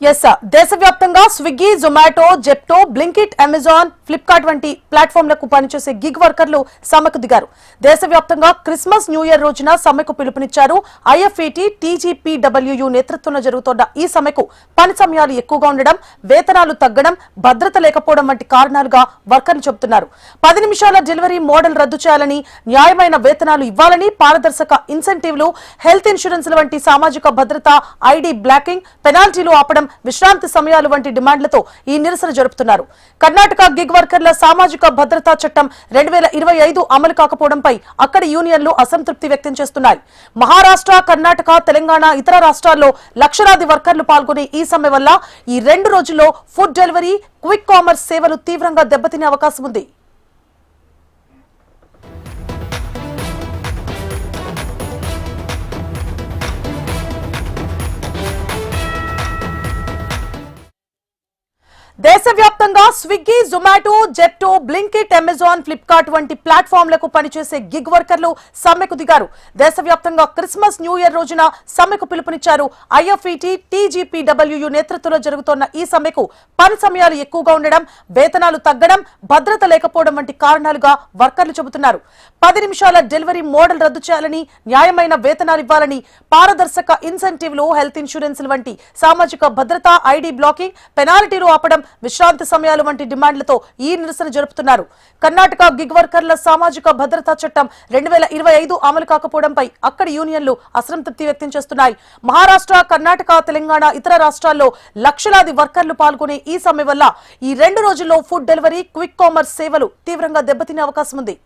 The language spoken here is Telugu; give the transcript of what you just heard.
ఎస్ సార్, దేశవ్యాప్తంగా Swiggy, Zomato, Zepto, Blinkit, Amazon, Flipkart వంటి ప్లాట్ఫామ్లకు పనిచేసే గిగ్ వర్కర్లు సమ్మెకు దిగారు. దేశవ్యాప్తంగా క్రిస్మస్, న్యూ ఇయర్ రోజున సమ్మెకు పిలుపునిచ్చారు. ఐఎఫ్ఈటీ, టీజీపీడబ్ల్యూయూ నేతృత్వంలో జరుగుతోన్న ఈ సమ్మెకు పని సమయాలు ఎక్కువగా ఉండడం, వేతనాలు తగ్గడం, భద్రత లేకపోవడం వంటి కారణాలుగా వర్కర్లు చెబుతున్నారు. 10 నిమిషాల డెలివరీ మోడల్ రద్దు చేయాలని, న్యాయమైన వేతనాలు ఇవ్వాలని, పారదర్శక ఇన్సెంటివ్లు, హెల్త్ ఇన్సూరెన్స్ల వంటి సామాజిక భద్రత, ఐడి బ్లాకింగ్, పెనాల్టీలు ఆపడం, విశ్రాంతి సమయాలు వంటి డిమాండ్లతో ఈ నిరసన జరుపుతున్నారు. కర్ణాటక గిగ్ వర్కర్ల సామాజిక భద్రతా చట్టం 2025 అమలు కాకపోవడంపై అక్కడి యూనియన్లు అసంతృప్తి వ్యక్తం చేస్తున్నాయి. మహారాష్ట్ర, కర్ణాటక, తెలంగాణ, ఇతర రాష్ట్రాల్లో లక్షలాది వర్కర్లు పాల్గొనే ఈ సమ్మె వల్ల ఈ 2 రోజుల్లో ఫుడ్ డెలివరీ, క్విక్ కామర్స్ సేవలు తీవ్రంగా దెబ్బతినే అవకాశం ఉంది. దేశవ్యాప్తంగా Swiggy, Zomato, Zepto, Blinkit, Amazon, Flipkart వంటి ప్లాట్ఫామ్లకు పనిచేసే గిగ్ వర్కర్లు సమ్మెకు దిగారు. దేశవ్యాప్తంగా క్రిస్మస్, న్యూ ఇయర్ రోజున సమ్మెకు పిలుపునిచ్చారు. ఐఎఫ్ఈటీ, టీజీపీడబ్ల్యూయూ నేతృత్వంలో జరుగుతోన్న ఈ సమ్మెకు పని సమయాలు ఎక్కువగా ఉండడం, వేతనాలు తగ్గడం, భద్రత లేకపోవడం వంటి కారణాలుగా వర్కర్లు చెబుతున్నారు. 10 నిమిషాల డెలివరీ మోడల్ రద్దు చేయాలని, న్యాయమైన వేతనాలు ఇవ్వాలని, పారదర్శక ఇన్సెంటివ్లు, హెల్త్ ఇన్సూరెన్స్ల వంటి సామాజిక భద్రత, ఐడి బ్లాకింగ్, పెనాల్టీలు ఆపడం, విశ్రాంతి సమయాలు వంటి డిమాండ్లతో ఈ నిరసన జరుపుతున్నారు. కర్ణాటక గిగ్ వర్కర్ల సామాజిక భద్రతా చట్టం 2025 అమలు కాకపోవడంపై అక్కడి యూనియన్లు అసంతృప్తి వ్యక్తం చేస్తున్నాయి. మహారాష్ట్ర, కర్ణాటక, తెలంగాణ, ఇతర రాష్ట్రాల్లో లక్షలాది వర్కర్లు పాల్గొనే ఈ సమ్మె వల్ల ఈ 2 రోజుల్లో ఫుడ్ డెలివరీ, క్విక్ కామర్స్ సేవలు తీవ్రంగా దెబ్బతినే అవకాశం ఉంది.